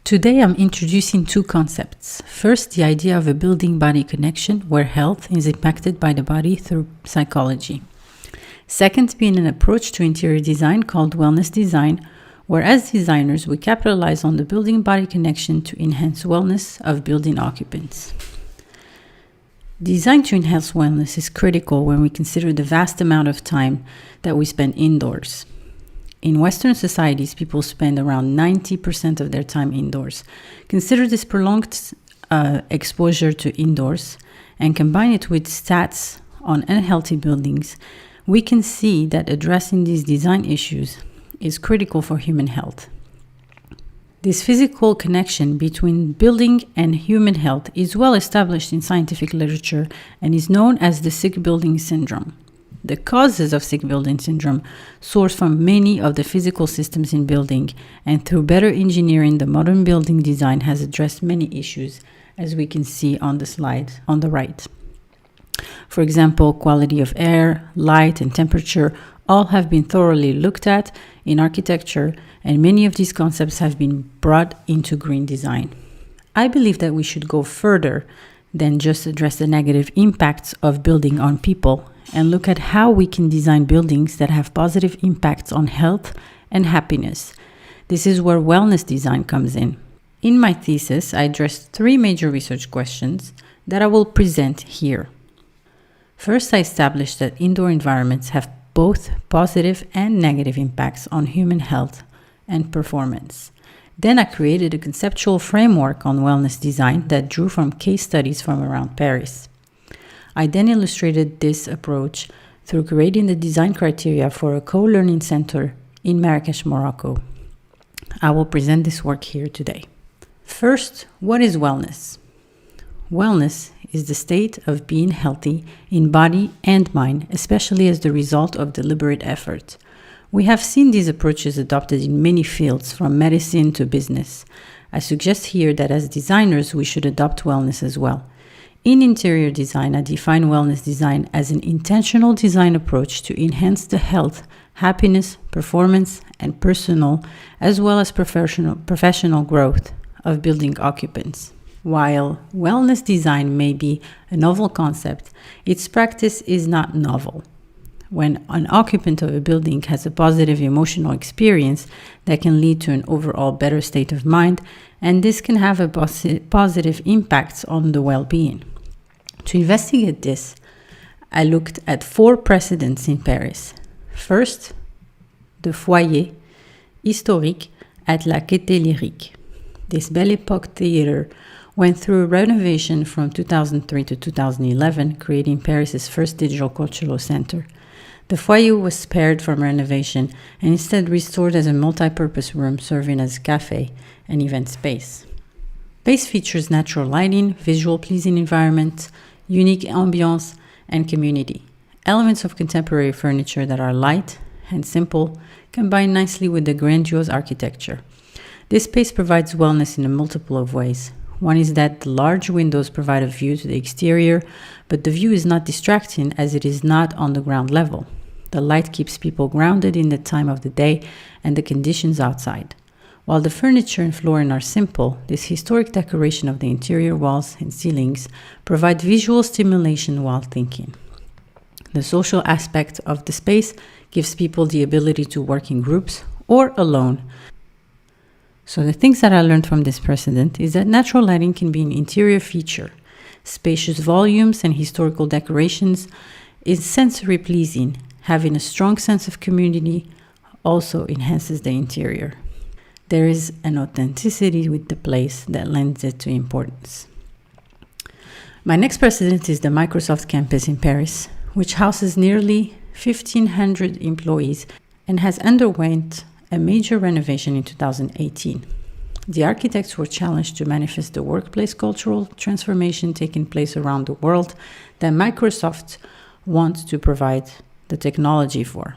Today I'm introducing two concepts. First, the idea of a building-body connection where health is impacted by the body through psychology. Second, being an approach to interior design called wellness design, where as designers we capitalize on the building-body connection to enhance wellness of building occupants. Design to enhance wellness is critical when we consider the vast amount of time that we spend indoors. In Western societies, people spend around 90% of their time indoors. Consider this prolonged exposure to indoors and combine it with stats on unhealthy buildings, we can see that addressing these design issues is critical for human health. This physical connection between building and human health is well established in scientific literature and is known as the sick building syndrome. The causes of sick building syndrome source from many of the physical systems in building, and through better engineering, the modern building design has addressed many issues, as we can see on the slide on the right. For example, quality of air, light, and temperature all have been thoroughly looked at in architecture, and many of these concepts have been brought into green design. I believe that we should go further than just address the negative impacts of building on people and look at how we can design buildings that have positive impacts on health and happiness. This is where wellness design comes in. In my thesis, I addressed three major research questions that I will present here. First, I established that indoor environments have both positive and negative impacts on human health and performance. Then I created a conceptual framework on wellness design that drew from case studies from around Paris. I then illustrated this approach through creating the design criteria for a coLearning center in Marrakesh, Morocco. I will present this work here today. First, what is wellness? Wellness is the state of being healthy in body and mind, especially as the result of deliberate effort. We have seen these approaches adopted in many fields, from medicine to business. I suggest here that as designers, we should adopt wellness as well. In interior design, I define wellness design as an intentional design approach to enhance the health, happiness, performance, and personal, as well as professional growth of building occupants. While wellness design may be a novel concept, its practice is not novel. When an occupant of a building has a positive emotional experience, that can lead to an overall better state of mind, and this can have a positive impact on the well-being. To investigate this, I looked at four precedents in Paris. First, the foyer historique at la Gaîté Lyrique. This Belle Époque theater went through a renovation from 2003 to 2011, creating Paris's first digital cultural center. The foyer was spared from renovation and instead restored as a multi-purpose room serving as a cafe and event space. Space features natural lighting, visual pleasing environment, unique ambiance, and community. Elements of contemporary furniture that are light and simple combine nicely with the grandiose architecture. This space provides wellness in a multiple of ways. One is that the large windows provide a view to the exterior, but the view is not distracting as it is not on the ground level. The light keeps people grounded in the time of the day and the conditions outside. While the furniture and flooring are simple, this historic decoration of the interior walls and ceilings provide visual stimulation while thinking. The social aspect of the space gives people the ability to work in groups or alone. So the things that I learned from this precedent is that natural lighting can be an interior feature. Spacious volumes and historical decorations is sensory pleasing. Having a strong sense of community also enhances the interior. There is an authenticity with the place that lends it to importance. My next precedent is the Microsoft campus in Paris, which houses nearly 1,500 employees and has underwent a major renovation in 2018. The architects were challenged to manifest the workplace cultural transformation taking place around the world that Microsoft wants to provide the technology for.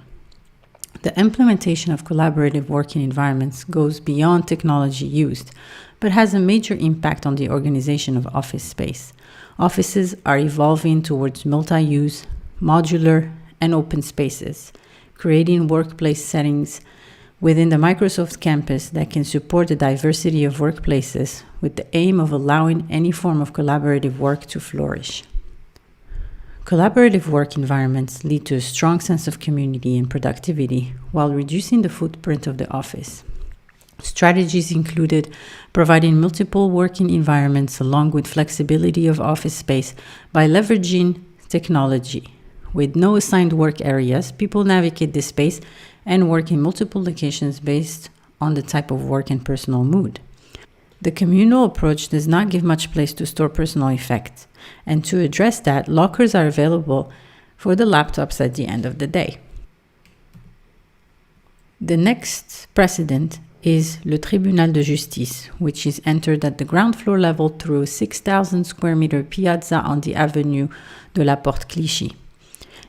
The implementation of collaborative working environments goes beyond technology used, but has a major impact on the organization of office space. Offices are evolving towards multi-use, modular, and open spaces, creating workplace settings within the Microsoft campus that can support the diversity of workplaces with the aim of allowing any form of collaborative work to flourish. Collaborative work environments lead to a strong sense of community and productivity while reducing the footprint of the office. Strategies included providing multiple working environments along with flexibility of office space by leveraging technology. With no assigned work areas, people navigate this space and work in multiple locations based on the type of work and personal mood. The communal approach does not give much place to store personal effects, and to address that, lockers are available for the laptops at the end of the day. The next precedent is Le Tribunal de Justice, which is entered at the ground floor level through a 6,000 square meter piazza on the Avenue de la Porte Clichy.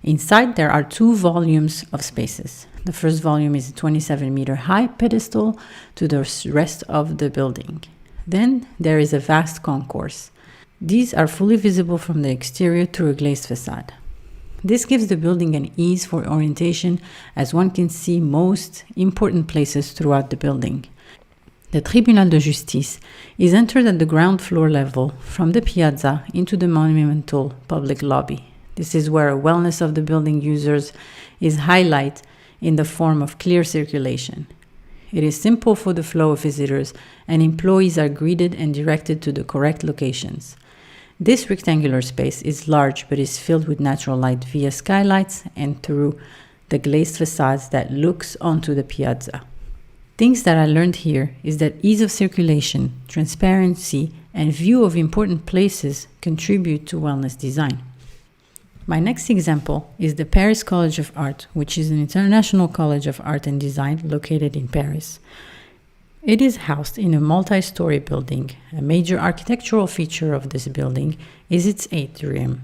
Inside, there are 2 volumes of spaces. The first volume is a 27-meter high pedestal to the rest of the building. Then there is a vast concourse. These are fully visible from the exterior through a glazed facade. This gives the building an ease for orientation as one can see most important places throughout the building. The Tribunal de Justice is entered at the ground floor level from the piazza into the monumental public lobby. This is where a wellness of the building users is highlighted in the form of clear circulation. It is simple for the flow of visitors, and employees are greeted and directed to the correct locations. This rectangular space is large but is filled with natural light via skylights and through the glazed facades that looks onto the piazza. Things that I learned here is that ease of circulation, transparency, and view of important places contribute to wellness design. My next example is the Paris College of Art, which is an international college of art and design located in Paris. It is housed in a multi-story building. A major architectural feature of this building is its atrium.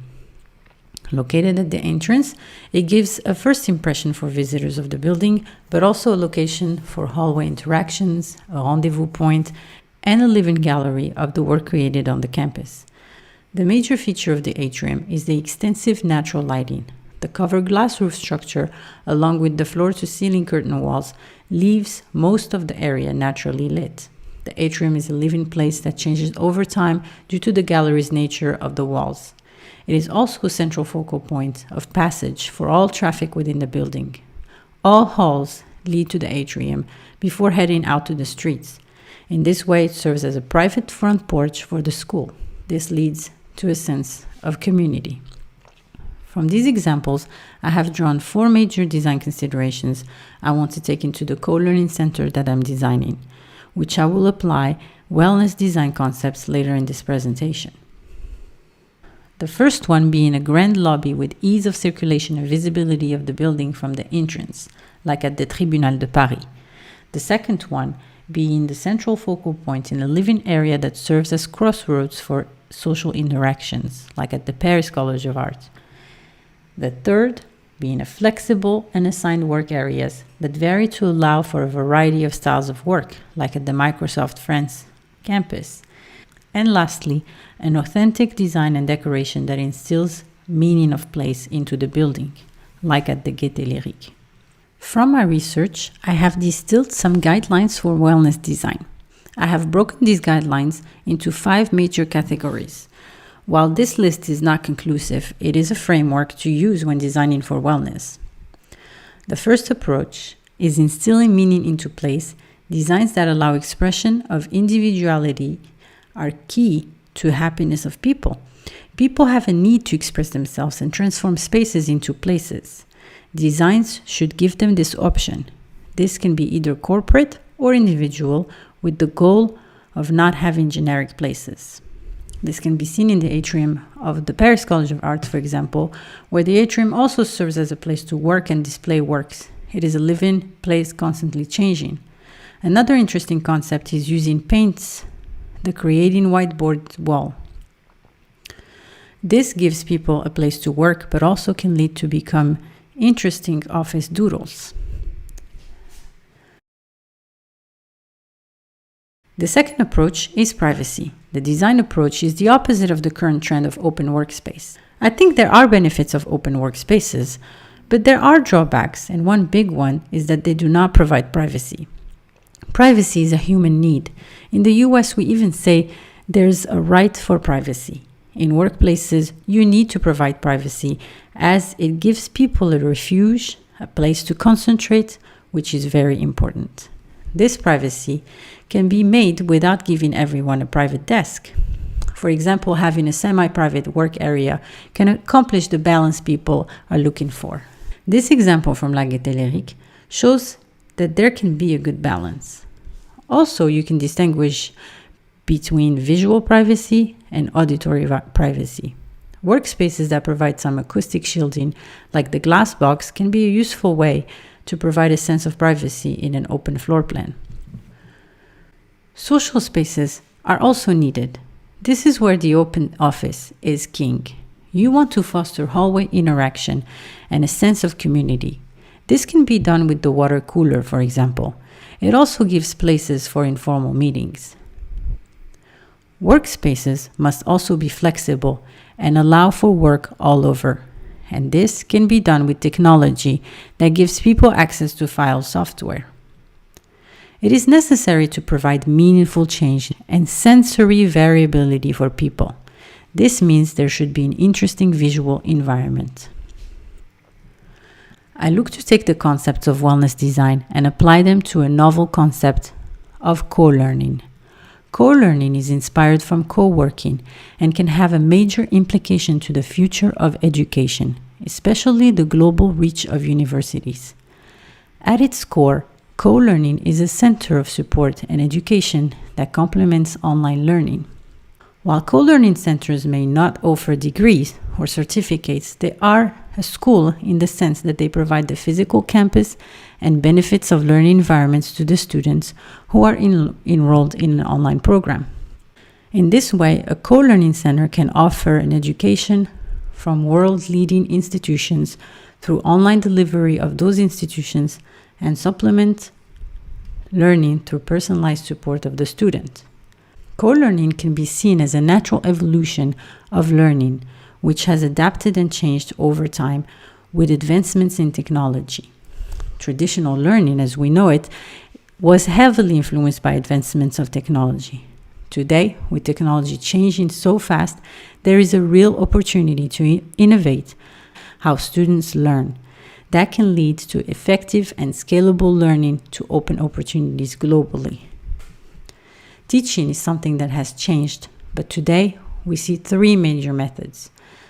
Located at the entrance, it gives a first impression for visitors of the building, but also a location for hallway interactions, a rendezvous point, and a living gallery of the work created on the campus. The major feature of the atrium is the extensive natural lighting. The covered glass roof structure, along with the floor-to-ceiling curtain walls, leaves most of the area naturally lit. The atrium is a living place that changes over time due to the gallery's nature of the walls. It is also a central focal point of passage for all traffic within the building. All halls lead to the atrium before heading out to the streets. In this way, it serves as a private front porch for the school. This leads to a sense of community. From these examples, I have drawn 4 major design considerations I want to take into the coLearning center that I'm designing, which I will apply wellness design concepts later in this presentation. The first one being a grand lobby with ease of circulation and visibility of the building from the entrance, like at the Tribunal de Paris. The second one being the central focal point in a living area that serves as crossroads for social interactions, like at the Paris College of Art. The third being a flexible and assigned work areas that vary to allow for a variety of styles of work, like at the Microsoft France campus. And lastly, an authentic design and decoration that instills meaning of place into the building, like at the Gaîté Lyrique. From my research, I have distilled some guidelines for wellness design. I have broken these guidelines into 5 major categories. While this list is not conclusive, it is a framework to use when designing for wellness. The first approach is instilling meaning into place. Designs that allow expression of individuality are key to happiness of people. People have a need to express themselves and transform spaces into places. Designs should give them this option. This can be either corporate or individual, with the goal of not having generic places. This can be seen in the atrium of the Paris College of Art, for example, where the atrium also serves as a place to work and display works. It is a living place constantly changing. Another interesting concept is using paints, the creating whiteboard wall. This gives people a place to work, but also can lead to become interesting office doodles. The second approach is privacy. The design approach is the opposite of the current trend of open workspace. I think there are benefits of open workspaces, But there are drawbacks, and one big one is that they do not provide privacy. Privacy is a human need. In the US, we even say there's a right for privacy. In workplaces, you need to provide privacy as it gives people a refuge, a place to concentrate, which is very important. This privacy can be made without giving everyone a private desk. For example, having a semi-private work area can accomplish the balance people are looking for. This example from La Guettelerik shows that there can be a good balance. Also, you can distinguish between visual privacy and auditory privacy. Workspaces that provide some acoustic shielding, like the glass box, can be a useful way to provide a sense of privacy in an open floor plan. Social spaces are also needed. This is where the open office is king. You want to foster hallway interaction and a sense of community. This can be done with the water cooler, for example. It also gives places for informal meetings. Workspaces must also be flexible and allow for work all over. And this can be done with technology that gives people access to file software. It is necessary to provide meaningful change and sensory variability for people. This means there should be an interesting visual environment. I look to take the concepts of wellness design and apply them to a novel concept of coLearning. coLearning is inspired from co-working and can have a major implication to the future of education, especially the global reach of universities. At its core, coLearning is a center of support and education that complements online learning. While coLearning centers may not offer degrees or certificates, they are a school in the sense that they provide the physical campus and benefits of learning environments to the students who are enrolled in an online program. In this way, a coLearning center can offer an education from world-leading institutions through online delivery of those institutions and supplement learning through personalized support of the student. coLearning can be seen as a natural evolution of learning, which has adapted and changed over time with advancements in technology. Traditional learning, as we know it, was heavily influenced by advancements of technology. Today, with technology changing so fast, there is a real opportunity to innovate how students learn. That can lead to effective and scalable learning to open opportunities globally. Teaching is something that has changed, but today we see three major methods.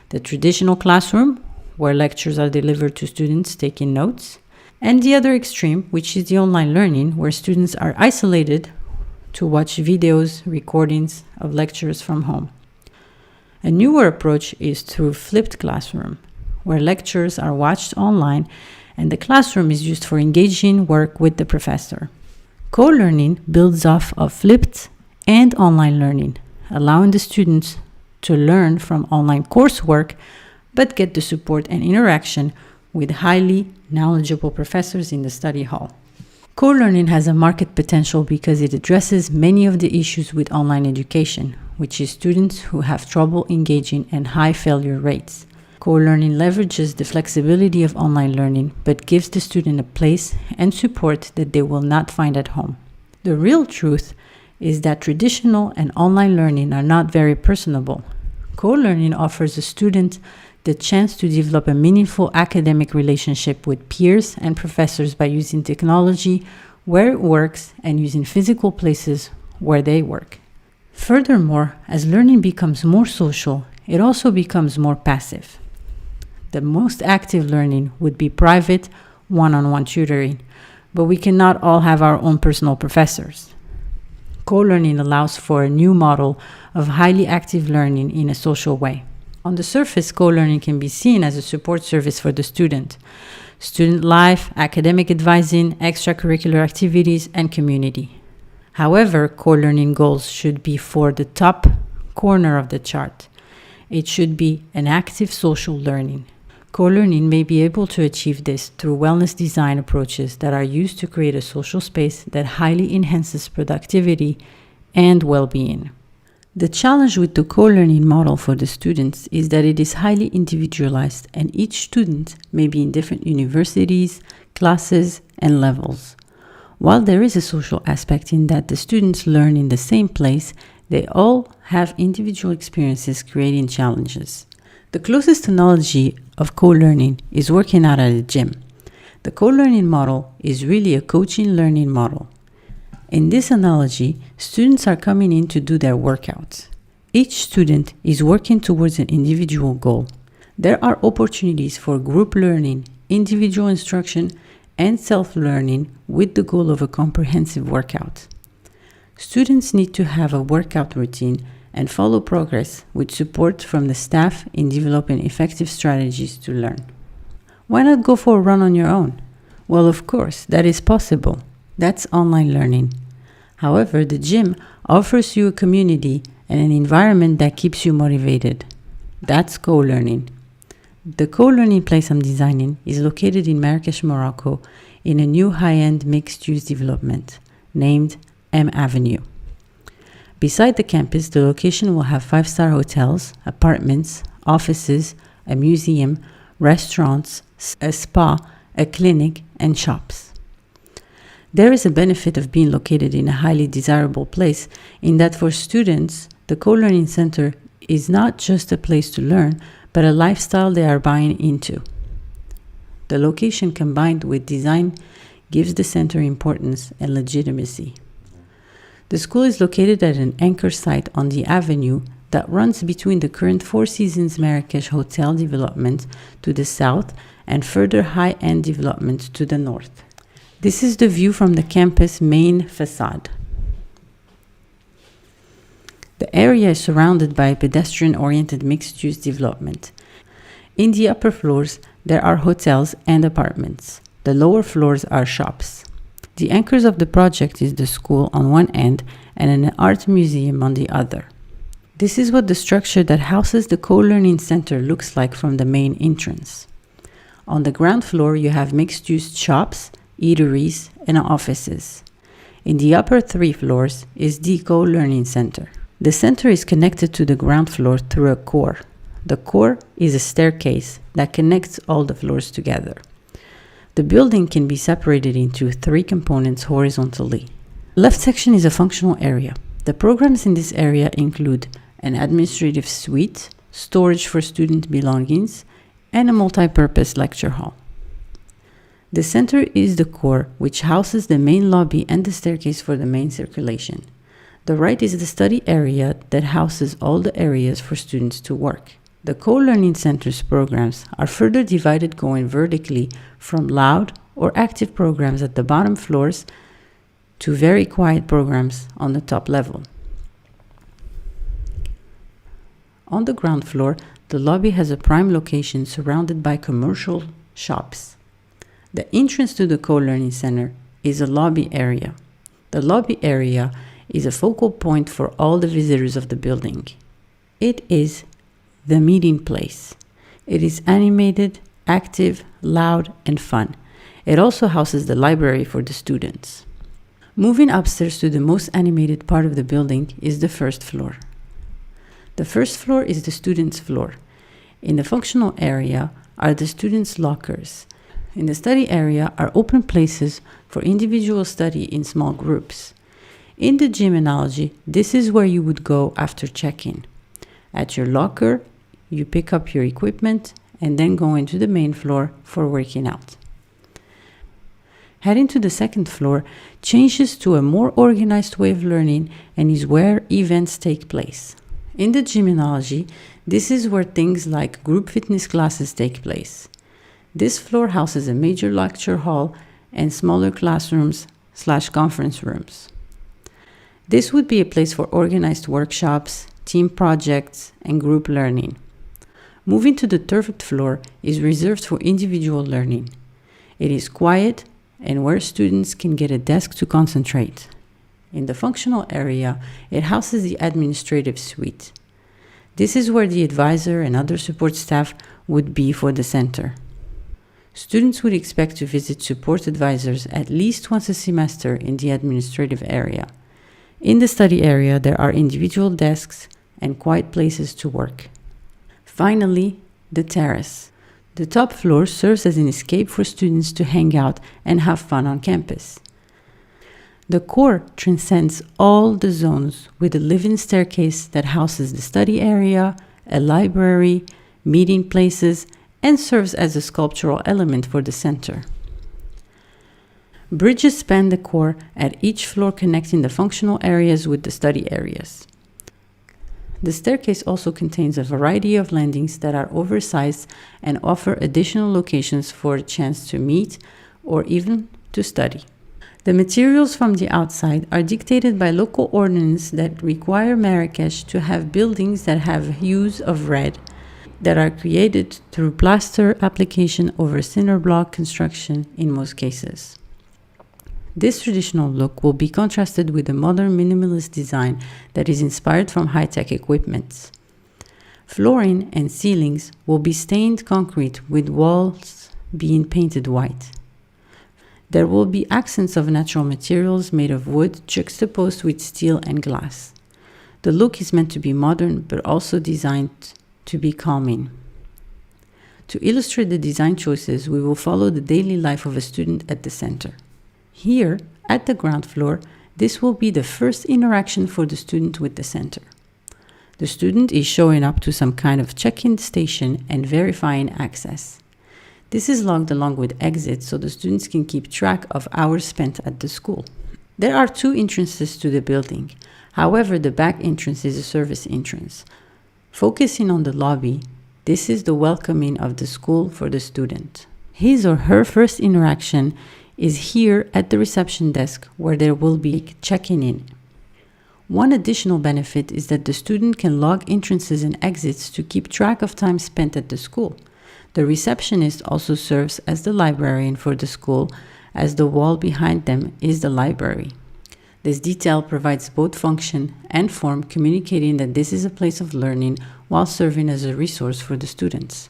The traditional classroom, where lectures are delivered to students taking notes, and the other extreme, which is the online learning, where students are isolated to watch videos, recordings of lectures from home. A newer approach is through flipped classroom, where lectures are watched online and the classroom is used for engaging work with the professor. coLearning builds off of flipped and online learning, allowing the students to learn from online coursework but get the support and interaction with highly knowledgeable professors in the study hall. coLearning has a market potential because it addresses many of the issues with online education, which is students who have trouble engaging and high failure rates. coLearning leverages the flexibility of online learning, but gives the student a place and support that they will not find at home. The real truth is that traditional and online learning are not very personable. coLearning offers a student the chance to develop a meaningful academic relationship with peers and professors by using technology where it works and using physical places where they work. Furthermore, as learning becomes more social, it also becomes more passive. The most active learning would be private, one-on-one tutoring, but we cannot all have our own personal professors. coLearning allows for a new model of highly active learning in a social way. On the surface, coLearning can be seen as a support service for the student. Student life, academic advising, extracurricular activities, and community. However, coLearning goals should be for the top corner of the chart. It should be an active social learning. coLearning may be able to achieve this through wellness design approaches that are used to create a social space that highly enhances productivity and well-being. The challenge with the co-learning model for the students is that it is highly individualized and each student may be in different universities, classes, and levels. While there is a social aspect in that the students learn in the same place, they all have individual experiences creating challenges. The closest analogy of co-learning is working out at a gym. The co-learning model is really a coaching learning model. In this analogy, students are coming in to do their workouts. Each student is working towards an individual goal. There are opportunities for group learning, individual instruction, and self-learning with the goal of a comprehensive workout. Students need to have a workout routine and follow progress with support from the staff in developing effective strategies to learn. Why not go for a run on your own? Well, of course, that is possible. That's online learning. However, the gym offers you a community and an environment that keeps you motivated. That's co-learning. The co-learning place I'm designing is located in Marrakesh, Morocco, in a new high-end mixed-use development named M Avenue. Beside the campus, the location will have 5-star hotels, apartments, offices, a museum, restaurants, a spa, a clinic, and shops. There is a benefit of being located in a highly desirable place in that for students, the co-learning center is not just a place to learn, but a lifestyle they are buying into. The location combined with design gives the center importance and legitimacy. The school is located at an anchor site on the avenue that runs between the current Four Seasons Marrakesh hotel development to the south and further high-end development to the north. This is the view from the campus main facade. The area is surrounded by a pedestrian-oriented mixed-use development. In the upper floors, there are hotels and apartments. The lower floors are shops. The anchors of the project is the school on one end and an art museum on the other. This is what the structure that houses the co-learning center looks like from the main entrance. On the ground floor, you have mixed-use shops, eateries, and offices. In the upper 3 floors is the co-learning center. The center is connected to the ground floor through a core. The core is a staircase that connects all the floors together. The building can be separated into 3 components horizontally. The left section is a functional area. The programs in this area include an administrative suite, storage for student belongings, and a multi-purpose lecture hall. The center is the core, which houses the main lobby and the staircase for the main circulation. The right is the study area that houses all the areas for students to work. The co-learning center's programs are further divided going vertically from loud or active programs at the bottom floors to very quiet programs on the top level. On the ground floor, the lobby has a prime location surrounded by commercial shops. The entrance to the co-learning center is a lobby area. The lobby area is a focal point for all the visitors of the building. It is the meeting place. It is animated, active, loud, and fun. It also houses the library for the students. Moving upstairs to the most animated part of the building is the first floor. The first floor is the students' floor. In the functional area are the students' lockers. In the study area are open places for individual study in small groups. In the gym analogy, this is where you would go after check-in. At your locker, you pick up your equipment and then go into the main floor for working out. Heading to the second floor changes to a more organized way of learning and is where events take place. In the gym analogy, this is where things like group fitness classes take place. This floor houses a major lecture hall and smaller classrooms/conference rooms. This would be a place for organized workshops, team projects, and group learning. Moving to the third floor is reserved for individual learning. It is quiet and where students can get a desk to concentrate. In the functional area, it houses the administrative suite. This is where the advisor and other support staff would be for the center. Students would expect to visit support advisors at least once a semester in the administrative area. In the study area, there are individual desks, and quiet places to work. Finally, the terrace. The top floor serves as an escape for students to hang out and have fun on campus. The core transcends all the zones with a living staircase that houses the study area, a library, meeting places, and serves as a sculptural element for the center. Bridges span the core at each floor, connecting the functional areas with the study areas. The staircase also contains a variety of landings that are oversized and offer additional locations for a chance to meet or even to study. The materials from the outside are dictated by local ordinance that require Marrakesh to have buildings that have hues of red that are created through plaster application over cinder block construction in most cases. This traditional look will be contrasted with a modern minimalist design that is inspired from high-tech equipment. Flooring and ceilings will be stained concrete with walls being painted white. There will be accents of natural materials made of wood juxtaposed with steel and glass. The look is meant to be modern but also designed to be calming. To illustrate the design choices, we will follow the daily life of a student at the center. Here, at the ground floor, this will be the first interaction for the student with the center. The student is showing up to some kind of check-in station and verifying access. This is logged along with exits so the students can keep track of hours spent at the school. There are 2 entrances to the building. However, the back entrance is a service entrance. Focusing on the lobby, this is the welcoming of the school for the student. His or her first interaction is here at the reception desk where there will be checking in. One additional benefit is that the student can log entrances and exits to keep track of time spent at the school. The receptionist also serves as the librarian for the school, as the wall behind them is the library. This detail provides both function and form, communicating that this is a place of learning while serving as a resource for the students.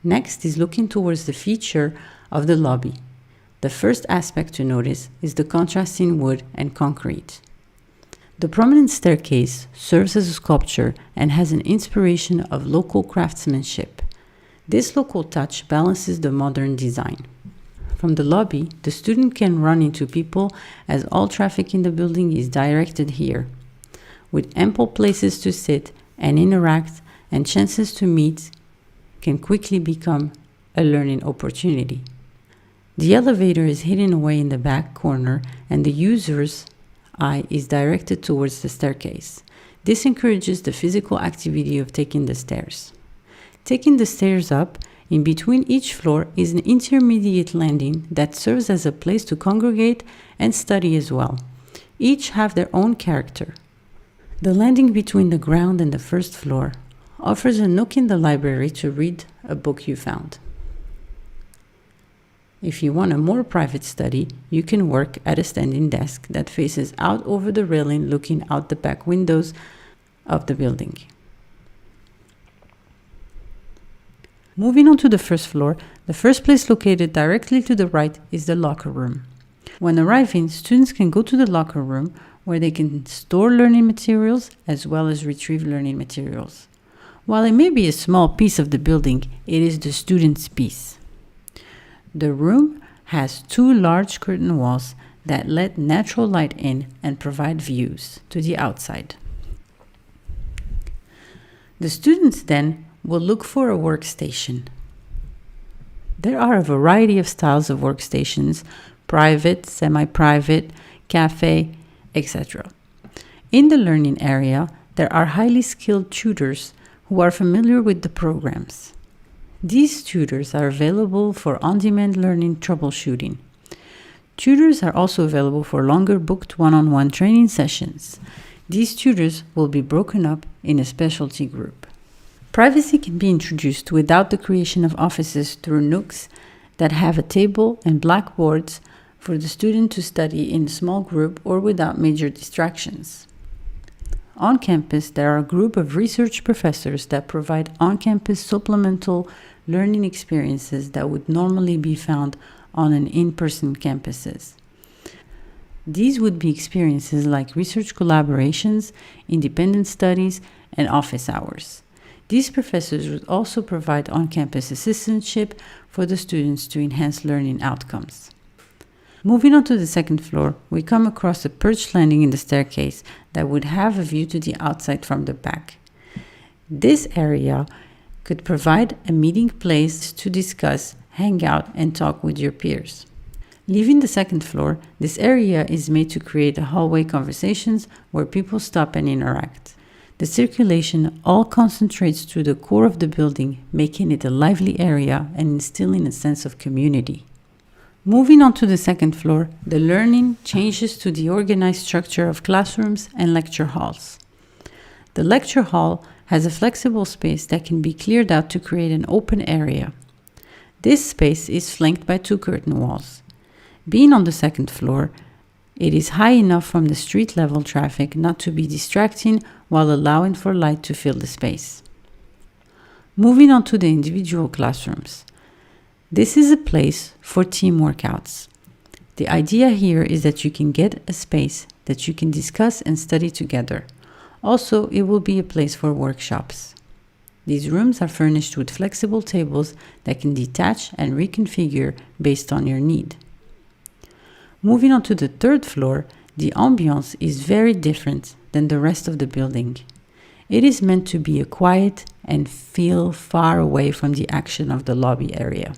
Next is looking towards the feature of the lobby. The first aspect to notice is the contrasting wood and concrete. The prominent staircase serves as a sculpture and has an inspiration of local craftsmanship. This local touch balances the modern design. From the lobby, the student can run into people as all traffic in the building is directed here, with ample places to sit and interact, and chances to meet can quickly become a learning opportunity. The elevator is hidden away in the back corner and the user's eye is directed towards the staircase. This encourages the physical activity of taking the stairs. Taking the stairs up, in between each floor is an intermediate landing that serves as a place to congregate and study as well. Each have their own character. The landing between the ground and the first floor offers a nook in the library to read a book you found. If you want a more private study, you can work at a standing desk that faces out over the railing, looking out the back windows of the building. Moving on to the first floor, the first place located directly to the right is the locker room. When arriving, students can go to the locker room where they can store learning materials as well as retrieve learning materials. While it may be a small piece of the building, it is the student's piece. The room has 2 large curtain walls that let natural light in and provide views to the outside. The students then will look for a workstation. There are a variety of styles of workstations: private, semi-private, cafe, etc. In the learning area, there are highly skilled tutors who are familiar with the programs. These tutors are available for on-demand learning troubleshooting. Tutors are also available for longer booked one-on-one training sessions. These tutors will be broken up in a specialty group. Privacy can be introduced without the creation of offices through nooks that have a table and blackboards for the student to study in a small group or without major distractions. On campus, there are a group of research professors that provide on-campus supplemental learning experiences that would normally be found on an in-person campuses. These would be experiences like research collaborations, independent studies, and office hours. These professors would also provide on-campus assistantship for the students to enhance learning outcomes. Moving on to the second floor, we come across a perched landing in the staircase that would have a view to the outside from the back. This area could provide a meeting place to discuss, hang out, and talk with your peers. Leaving the second floor, this area is made to create a hallway conversations where people stop and interact. The circulation all concentrates to the core of the building, making it a lively area and instilling a sense of community. Moving on to the second floor, the learning changes to the organized structure of classrooms and lecture halls. The lecture hall has a flexible space that can be cleared out to create an open area. This space is flanked by 2 curtain walls. Being on the second floor, it is high enough from the street level traffic not to be distracting while allowing for light to fill the space. Moving on to the individual classrooms. This is a place for team workouts. The idea here is that you can get a space that you can discuss and study together. Also, it will be a place for workshops. These rooms are furnished with flexible tables that can detach and reconfigure based on your need. Moving on to the third floor, the ambiance is very different than the rest of the building. It is meant to be a quiet and feel far away from the action of the lobby area.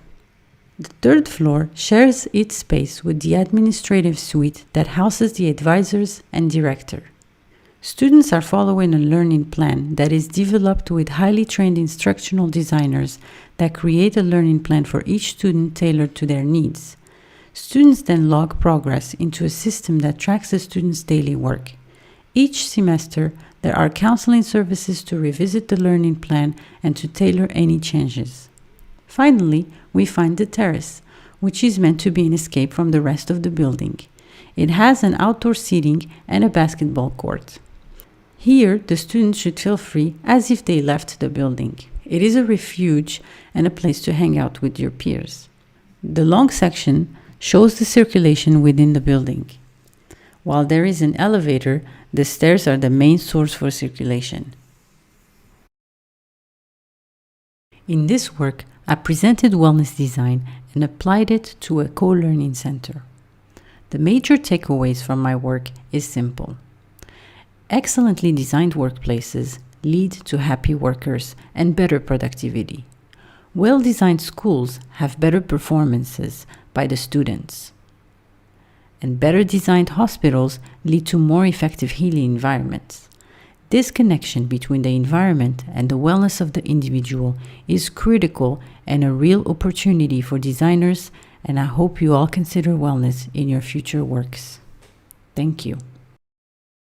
The third floor shares its space with the administrative suite that houses the advisors and director. Students are following a learning plan that is developed with highly trained instructional designers that create a learning plan for each student tailored to their needs. Students then log progress into a system that tracks the students' daily work. Each semester, there are counseling services to revisit the learning plan and to tailor any changes. Finally, we find the terrace, which is meant to be an escape from the rest of the building. It has an outdoor seating and a basketball court. Here, the students should feel free as if they left the building. It is a refuge and a place to hang out with your peers. The long section shows the circulation within the building. While there is an elevator, the stairs are the main source for circulation. In this work, I presented wellness design and applied it to a coLearning center. The major takeaways from my work is simple. Excellently designed workplaces lead to happy workers and better productivity. Well-designed schools have better performances by the students. And better designed hospitals lead to more effective healing environments. This connection between the environment and the wellness of the individual is critical and a real opportunity for designers, and I hope you all consider wellness in your future works. Thank you.